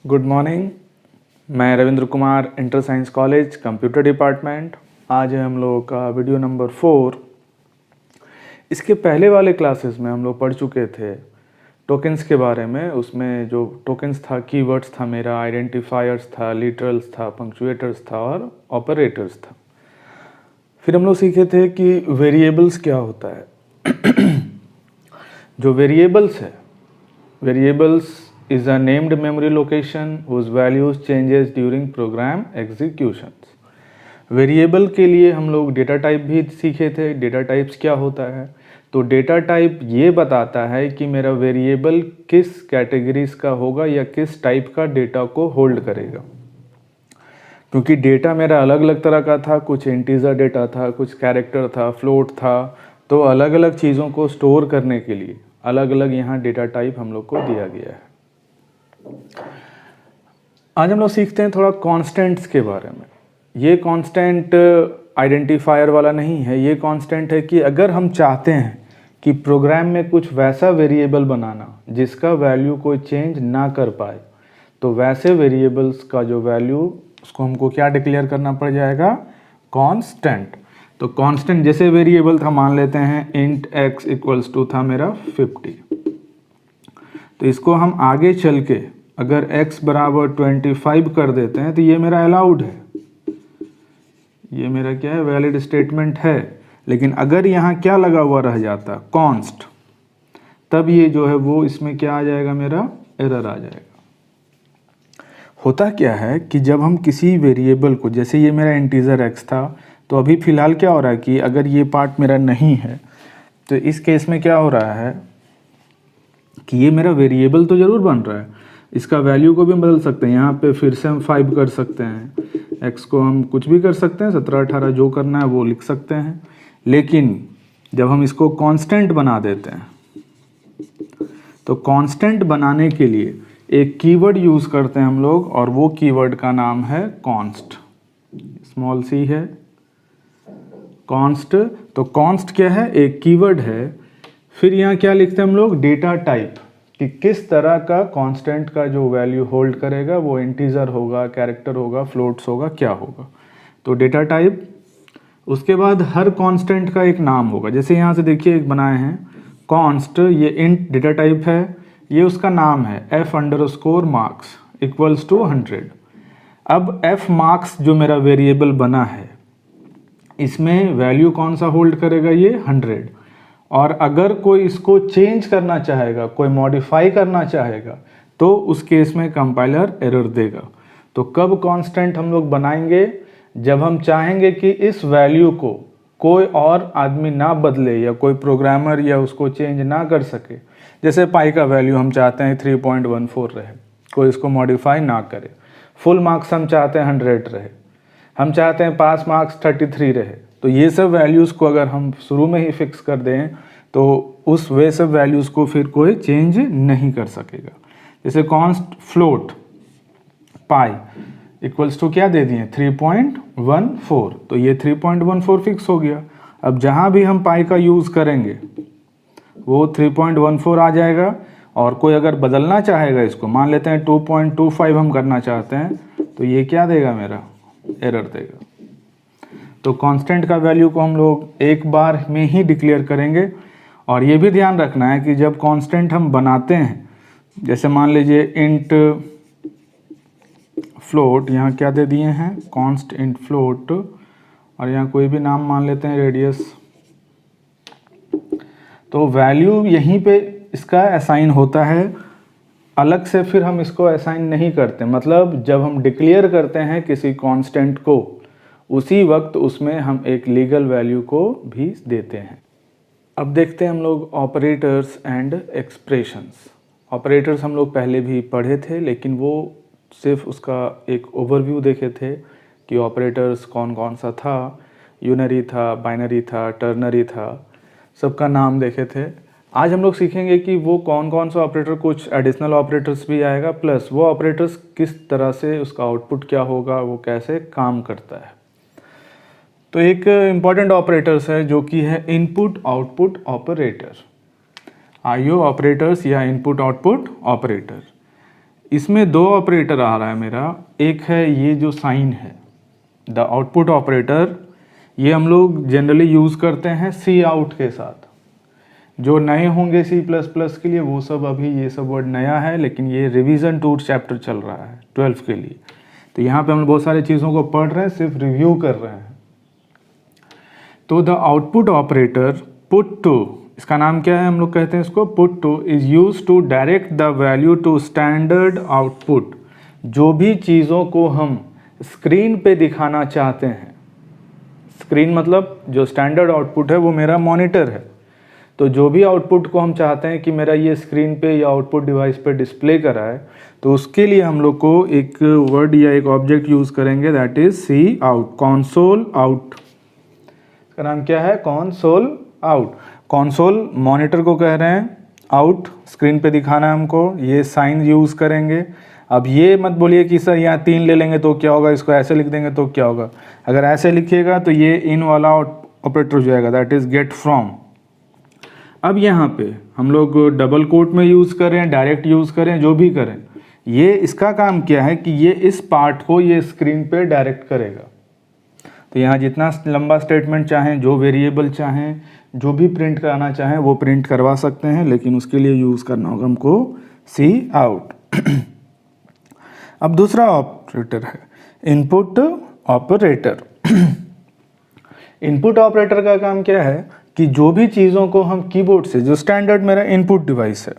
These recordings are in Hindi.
Good morning. मैं Ravindra Kumar, inter science college, computer department. आज है हम लोगों का वीडियो नंबर 4। इसके पहले वाले क्लासेस में हम लोग पढ़ चुके थे टोकन्स के बारे में। उसमें जो टोकन्स था, कीवर्ड्स था, मेरा आइडेंटिफायर्स था, लिटरल्स था, पंक्चुएटर्स था और ऑपरेटर्स था। फिर हम लोग सीखे थे कि वेरिएबल्स क्या होता है। जो वेरिएबल्स है, variables is a named memory location whose values changes during program executions। Variable के लिए हम लोग डेटा टाइप भी सीखे थे। डेटा टाइप्स क्या होता है? तो डेटा टाइप ये बताता है कि मेरा वेरिएबल किस कैटेगरीज का होगा या किस टाइप का डेटा को होल्ड करेगा। क्योंकि डेटा मेरा अलग अलग तरह का था, कुछ इंटीजर डेटा था, कुछ कैरेक्टर था, फ्लोट था, तो अलग अलग चीज़ों को स्टोर करने के लिए अलग अलग यहाँ डेटा टाइप हम लोग को दिया गया है। आज हम लोग सीखते हैं थोड़ा कांस्टेंट्स के बारे में। ये कांस्टेंट आइडेंटिफायर वाला नहीं है, ये कांस्टेंट है कि अगर हम चाहते हैं कि प्रोग्राम में कुछ वैसा वेरिएबल बनाना जिसका वैल्यू कोई चेंज ना कर पाए, तो वैसे वेरिएबल्स का जो वैल्यू उसको हमको क्या डिक्लेयर करना पड़ जाएगा? कांस्टेंट। तो कांस्टेंट जैसे वेरिएबल था, मान लेते हैं इंट x इक्वल्स टू था मेरा 50। तो इसको हम आगे चल के अगर x बराबर 25 कर देते हैं तो ये मेरा अलाउड है, ये मेरा क्या है? वैलिड स्टेटमेंट है। लेकिन अगर यहाँ क्या लगा हुआ रह जाता? कॉन्स्ट, तब ये जो है वो इसमें क्या आ जाएगा? मेरा एरर आ जाएगा। होता क्या है कि जब हम किसी वेरिएबल को, जैसे ये मेरा इंटीजर x था, तो अभी फ़िलहाल क्या हो रहा है कि अगर ये पार्ट मेरा नहीं है तो इस केस में क्या हो रहा है कि ये मेरा वेरिएबल तो ज़रूर बन रहा है, इसका वैल्यू को भी हम बदल सकते हैं। यहाँ पे फिर से हम 5 कर सकते हैं, x को हम कुछ भी कर सकते हैं, 17, 18 जो करना है वो लिख सकते हैं। लेकिन जब हम इसको कांस्टेंट बना देते हैं, तो कांस्टेंट बनाने के लिए एक कीवर्ड यूज़ करते हैं हम लोग, और वो कीवर्ड का नाम है कॉन्स्ट। स्मॉल c है कॉन्स्ट। तो कॉन्स्ट क्या है? एक कीवर्ड है। फिर यहाँ क्या लिखते हैं हम लोग? डेटा टाइप, कि किस तरह का कांस्टेंट का जो वैल्यू होल्ड करेगा, वो इंटीजर होगा, कैरेक्टर होगा, फ्लोट्स होगा, क्या होगा। तो डेटा टाइप। उसके बाद हर कांस्टेंट का एक नाम होगा। जैसे यहाँ से देखिए एक बनाए हैं कॉन्स्ट, ये इंट डेटा टाइप है, ये उसका नाम है f_marks इक्वल्स टू 100। अब f marks जो मेरा वेरिएबल बना है, इसमें वैल्यू कौन सा होल्ड करेगा? ये 100। और अगर कोई इसको चेंज करना चाहेगा, कोई मॉडिफाई करना चाहेगा, तो उस केस में कंपाइलर एरर देगा। तो कब कांस्टेंट हम लोग बनाएंगे? जब हम चाहेंगे कि इस वैल्यू को कोई और आदमी ना बदले, या कोई प्रोग्रामर या उसको चेंज ना कर सके। जैसे पाई का वैल्यू हम चाहते हैं 3.14 रहे, कोई इसको मॉडिफाई ना करे। फुल मार्क्स हम चाहते हैं 100 रहे, हम चाहते हैं पास मार्क्स 33 रहे। तो ये सब वैल्यूज़ को अगर हम शुरू में ही फिक्स कर दें, तो उस वे सब वैल्यूज़ को फिर कोई चेंज नहीं कर सकेगा। जैसे const float pi equals to क्या दे दिए? 3.14। तो ये 3.14 फिक्स हो गया। अब जहाँ भी हम पाई का यूज़ करेंगे वो 3.14 आ जाएगा। और कोई अगर बदलना चाहेगा इसको, मान लेते हैं 2.25 हम करना चाहते हैं, तो ये क्या देगा? मेरा एरर देगा। तो कांस्टेंट का वैल्यू को हम लोग एक बार में ही डिक्लेयर करेंगे। और ये भी ध्यान रखना है कि जब कांस्टेंट हम बनाते हैं, जैसे मान लीजिए इंट फ्लोट, यहाँ क्या दे दिए हैं? कॉन्स्ट इंट फ्लोट, और यहाँ कोई भी नाम मान लेते हैं रेडियस। तो वैल्यू यहीं पे इसका असाइन होता है, अलग से फिर हम इसको असाइन नहीं करते। मतलब जब हम डिक्लेयर करते हैं किसी कांस्टेंट को, उसी वक्त उसमें हम एक लीगल वैल्यू को भी देते हैं। अब देखते हैं हम लोग ऑपरेटर्स एंड एक्सप्रेशंस। ऑपरेटर्स हम लोग पहले भी पढ़े थे, लेकिन वो सिर्फ उसका एक ओवरव्यू देखे थे कि ऑपरेटर्स कौन कौन सा था। यूनरी था, बाइनरी था, टर्नरी था, सबका नाम देखे थे। आज हम लोग सीखेंगे कि वो कौन कौन सा ऑपरेटर, कुछ एडिशनल ऑपरेटर्स भी आएगा, प्लस वो ऑपरेटर्स किस तरह से, उसका आउटपुट क्या होगा, वो कैसे काम करता है। तो एक इम्पॉर्टेंट ऑपरेटर्स है जो कि है input output operator, IO operators या इनपुट आउटपुट ऑपरेटर। इसमें दो ऑपरेटर आ रहा है मेरा, एक है ये जो साइन है द आउटपुट ऑपरेटर, ये हम लोग जनरली यूज़ करते हैं सी आउट के साथ। जो नए होंगे सी प्लस प्लस के लिए वो सब अभी ये सब वर्ड नया है, लेकिन ये रिवीजन 2 चैप्टर चल रहा है 12 के लिए, तो यहाँ पे हम बहुत सारी चीज़ों को पढ़ रहे हैं, सिर्फ रिव्यू कर रहे हैं। तो the output operator put to, इसका नाम क्या है, हम लोग कहते हैं इसको put to, is use to direct the value to standard output. जो भी चीज़ों को हम स्क्रीन पे दिखाना चाहते हैं, स्क्रीन मतलब जो स्टैंडर्ड आउटपुट है वो मेरा मॉनिटर है, तो जो भी आउटपुट को हम चाहते हैं कि मेरा ये स्क्रीन पे या आउटपुट डिवाइस पे डिस्प्ले कराए, तो उसके लिए हम लोग को एक वर्ड या एक ऑब्जेक्ट यूज़ करेंगे, that is cout, console out. इसका नाम क्या है, कॉन्सोल आउट। कॉन्सोल मॉनिटर को कह रहे हैं, आउट स्क्रीन पे दिखाना है हमको, ये साइन यूज़ करेंगे। अब ये मत बोलिए कि सर यहाँ 3 ले लेंगे तो क्या होगा, इसको ऐसे लिख देंगे तो क्या होगा। अगर ऐसे लिखिएगा तो ये इन वाला ऑपरेटर हो जाएगा, दैट इज़ गेट फ्रॉम। अब यहाँ पे हम लोग डबल कोट में यूज़ करें, डायरेक्ट यूज़ करें, जो भी करें, ये इसका काम क्या है कि ये इस पार्ट को ये स्क्रीन पे डायरेक्ट करेगा। तो यहाँ जितना लंबा स्टेटमेंट चाहें, जो वेरिएबल चाहें, जो भी प्रिंट कराना चाहें वो प्रिंट करवा सकते हैं, लेकिन उसके लिए यूज़ करना होगा हमको सी आउट। अब दूसरा ऑपरेटर है इनपुट ऑपरेटर। इनपुट ऑपरेटर का काम क्या है कि जो भी चीज़ों को हम कीबोर्ड से, जो स्टैंडर्ड मेरा इनपुट डिवाइस है,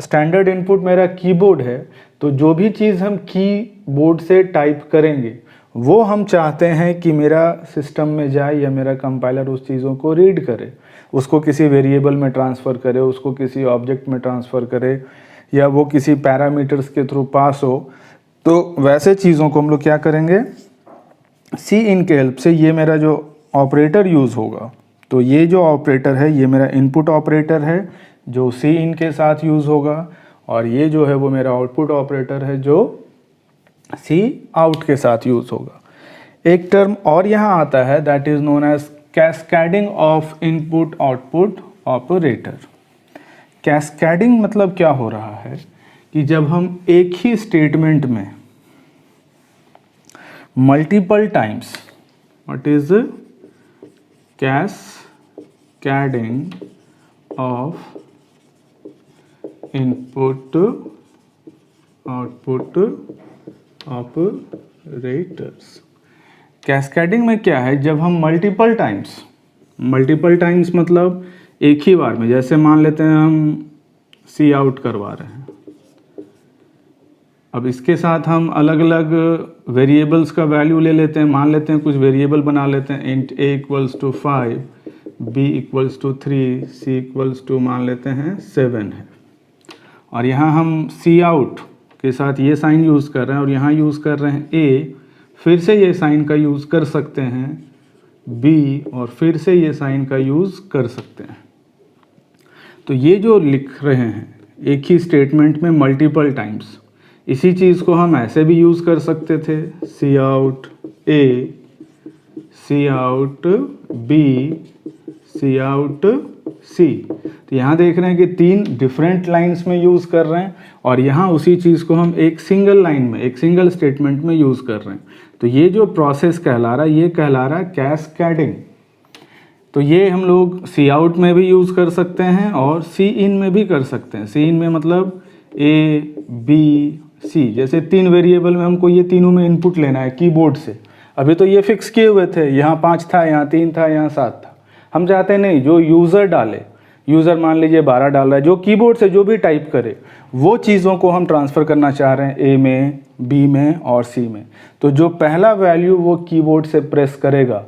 स्टैंडर्ड इनपुट मेरा कीबोर्ड है, तो जो भी चीज़ हम कीबोर्ड से टाइप करेंगे वो हम चाहते हैं कि मेरा सिस्टम में जाए या मेरा कंपाइलर उस चीज़ों को रीड करे, उसको किसी वेरिएबल में ट्रांसफ़र करे, उसको किसी ऑब्जेक्ट में ट्रांसफ़र करे, या वो किसी पैरामीटर्स के थ्रू पास हो। तो वैसे चीज़ों को हम लोग क्या करेंगे, सी इन के हेल्प से ये मेरा जो ऑपरेटर यूज़ होगा, तो ये जो ऑपरेटर है ये मेरा इनपुट ऑपरेटर है जो सी इन के साथ यूज़ होगा, और ये जो है वो मेरा आउटपुट ऑपरेटर है जो सी आउट के साथ यूज़ होगा। एक टर्म और यहाँ आता है, that is known as cascading of input output operator. Cascading मतलब क्या हो रहा है कि जब हम एक ही स्टेटमेंट में multiple times, what is cascading of input output operators. Cascading में क्या है, जब हम मल्टीपल टाइम्स मतलब एक ही बार में, जैसे मान लेते हैं हम सी आउट करवा रहे हैं, अब इसके साथ हम अलग अलग वेरिएबल्स का वैल्यू ले लेते हैं, मान लेते हैं कुछ वेरिएबल बना लेते हैं, int a equals to 5, b equals to 3, c equals to मान लेते हैं 7 है, और यहाँ हम सी आउट के साथ ये साइन यूज़ कर रहे हैं, और यहाँ यूज़ कर रहे हैं a, फिर से ये साइन का यूज़ कर सकते हैं b, और फिर से ये साइन का यूज़ कर सकते हैं। तो ये जो लिख रहे हैं एक ही स्टेटमेंट में मल्टीपल टाइम्स, इसी चीज़ को हम ऐसे भी यूज़ कर सकते थे, सी आउट ए, सी आउट बी, सी आउट सी। तो यहाँ देख रहे हैं कि 3 डिफरेंट लाइंस में यूज़ कर रहे हैं, और यहाँ उसी चीज़ को हम एक सिंगल लाइन में, एक सिंगल स्टेटमेंट में यूज़ कर रहे हैं। तो ये जो प्रोसेस कहला रहा है, ये कहला रहा है कैस्केडिंग। तो ये हम लोग सी आउट में भी यूज़ कर सकते हैं और सी इन में भी कर सकते हैं। सी इन में मतलब ए, बी, सी, जैसे 3 वेरिएबल में हमको ये तीनों में इनपुट लेना है कीबोर्ड से। अभी तो ये फिक्स किए हुए थे, यहाँ 5 था, यहाँ 3 था, यहाँ 7 था। हम चाहते नहीं, जो यूज़र डाले, यूज़र मान लीजिए 12 डाल रहा है, जो कीबोर्ड से जो भी टाइप करे वो चीज़ों को हम ट्रांसफ़र करना चाह रहे हैं ए में, बी में और सी में। तो जो पहला वैल्यू वो कीबोर्ड से प्रेस करेगा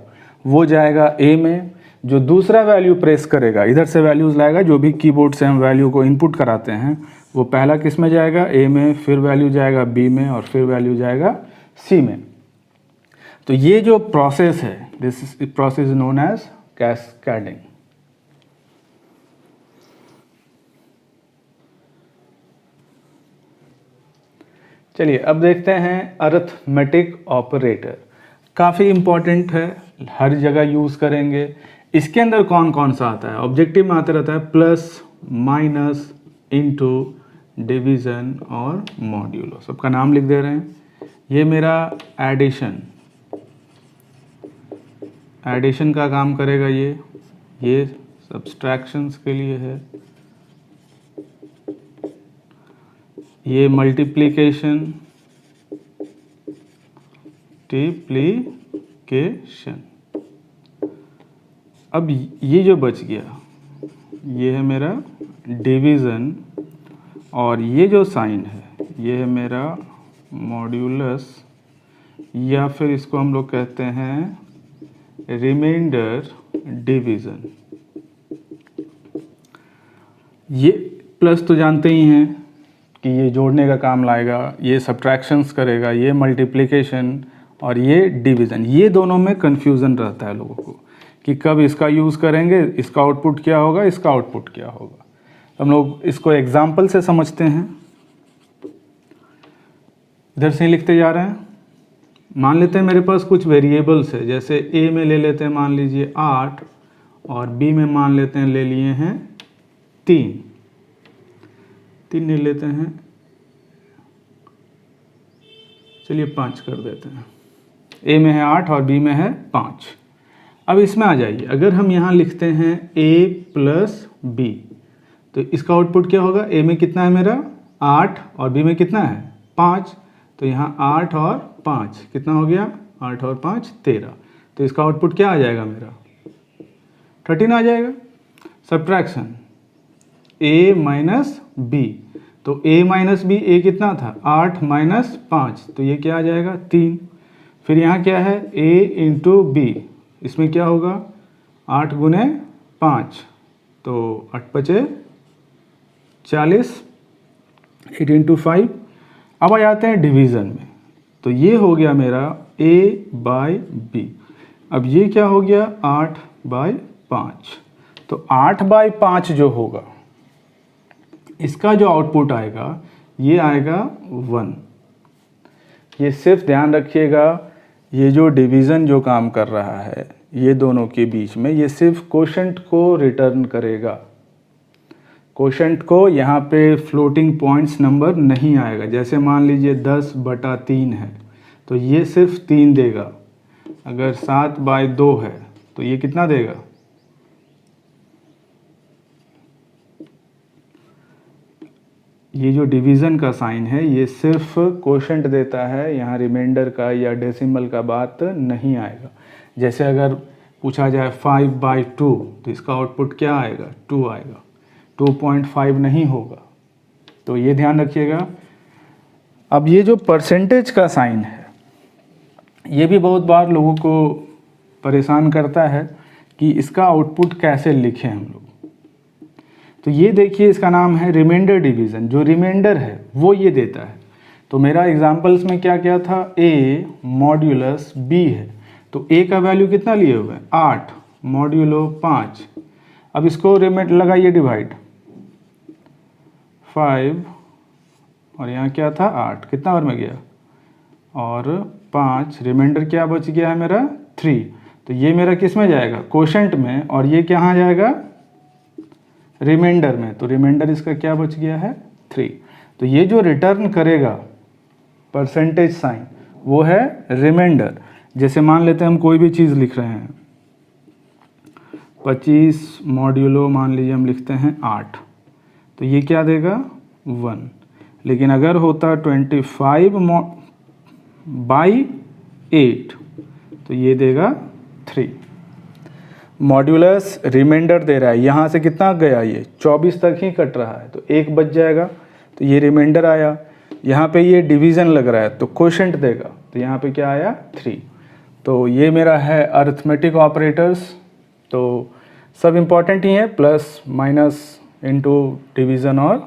वो जाएगा ए में, जो दूसरा वैल्यू प्रेस करेगा, इधर से वैल्यूज़ लाएगा, जो भी कीबोर्ड से हम वैल्यू को इनपुट कराते हैं वो पहला किस में जाएगा, ए में, फिर वैल्यू जाएगा बी में, और फिर वैल्यू जाएगा सी में। तो ये जो प्रोसेस है, this process known as cascading. चलिए अब देखते हैं अरिथमेटिक ऑपरेटर। काफ़ी इम्पॉर्टेंट है, हर जगह यूज़ करेंगे। इसके अंदर कौन कौन सा आता है, ऑब्जेक्टिव में आता रहता है प्लस, माइनस, इनटू, डिवीज़न और मॉड्यूलो, सबका नाम लिख दे रहे हैं। ये मेरा एडिशन का काम करेगा, ये सब्सट्रैक्शंस के लिए है। ये मल्टीप्लिकेशन अब ये जो बच गया ये है मेरा डिवीज़न, और ये जो साइन है ये है मेरा मॉड्यूलस, या फिर इसको हम लोग कहते हैं रिमाइंडर डिवीज़न। ये प्लस तो जानते ही हैं कि ये जोड़ने का काम लाएगा, ये सब्ट्रैक्शंस करेगा, ये मल्टीप्लिकेशन और ये डिवीज़न। ये दोनों में कन्फ्यूज़न रहता है लोगों को कि कब इसका यूज़ करेंगे, इसका आउटपुट क्या होगा, इसका आउटपुट क्या होगा। हम लोग इसको एग्जाम्पल से समझते हैं। इधर से ही लिखते जा रहे हैं। मान लेते हैं मेरे पास कुछ वेरिएबल्स है, जैसे ए में ले लेते हैं मान लीजिए 8 और बी में मान लेते हैं ले लिए हैं 3 ले लेते हैं, चलिए 5 कर देते हैं। ए में है 8 और बी में है 5। अब इसमें आ जाइए, अगर हम यहाँ लिखते हैं a प्लस बी, तो इसका आउटपुट क्या होगा? a में कितना है मेरा 8 और b में कितना है 5, तो यहाँ 8 और 5 कितना हो गया, 8 और 5 13। तो इसका आउटपुट क्या आ जाएगा मेरा 13 आ जाएगा। सब्ट्रैक्शन a माइनस बी, तो a माइनस बी, a कितना था 8 माइनस 5, तो ये क्या आ जाएगा 3। फिर यहाँ क्या है a इंटू बी, इसमें क्या होगा 8 गुने 5, तो 8 पचे 40, 8 इंटू 5। अब आ जाते हैं डिवीज़न में, तो ये हो गया मेरा a बाई बी। अब ये क्या हो गया 8 बाई 5, तो 8 बाई 5 जो होगा इसका जो आउटपुट आएगा ये आएगा 1। ये सिर्फ ध्यान रखिएगा, ये जो डिवीज़न जो काम कर रहा है ये दोनों के बीच में, ये सिर्फ कोशेंट को रिटर्न करेगा। कोशेंट को यहाँ पे फ्लोटिंग पॉइंट्स नंबर नहीं आएगा। जैसे मान लीजिए 10/3 है तो ये सिर्फ 3 देगा। अगर 7/2 है तो ये कितना देगा, ये जो डिवीज़न का साइन है ये सिर्फ कोशेंट देता है, यहाँ रिमाइंडर का या डेसिमल का बात नहीं आएगा। जैसे अगर पूछा जाए 5/2 तो इसका आउटपुट क्या आएगा 2 आएगा, 2.5 नहीं होगा। तो ये ध्यान रखिएगा। अब ये जो परसेंटेज का साइन है ये भी बहुत बार लोगों को परेशान करता है कि इसका आउटपुट कैसे लिखें हम लोग। तो ये देखिए इसका नाम है रिमाइंडर डिवीज़न। जो रिमाइंडर है वो ये देता है। तो मेरा एग्जांपल्स में क्या क्या था, a मॉड्यूलस b है, तो a का वैल्यू कितना लिए हुए हैं 8 मॉड्यूलो 5। अब इसको रिमाइंडर लगाइए डिवाइड 5 और यहाँ क्या था 8, कितना बार में गया और 5, रिमाइंडर क्या बच गया है मेरा 3। तो ये मेरा किस में जाएगा कोशेंट में, और ये कहाँ जाएगा रिमाइंडर में। तो रिमाइंडर इसका क्या बच गया है 3। तो ये जो रिटर्न करेगा परसेंटेज साइन वो है रिमाइंडर। जैसे मान लेते हैं हम कोई भी चीज़ लिख रहे हैं 25 मॉड्यूलो मान लीजिए हम लिखते हैं 8, तो ये क्या देगा 1। लेकिन अगर होता 25/8 तो ये देगा 3। मॉड्यूलस रिमाइंडर दे रहा है, यहाँ से कितना गया ये 24 तक ही कट रहा है तो 1 बच जाएगा, तो ये रिमाइंडर आया। यहाँ पे ये डिवीज़न लग रहा है तो कोशेंट देगा, तो यहाँ पे क्या आया 3। तो ये मेरा है अरिथमेटिक ऑपरेटर्स। तो सब इम्पॉर्टेंट ही है, प्लस माइनस इंटू डिवीज़न और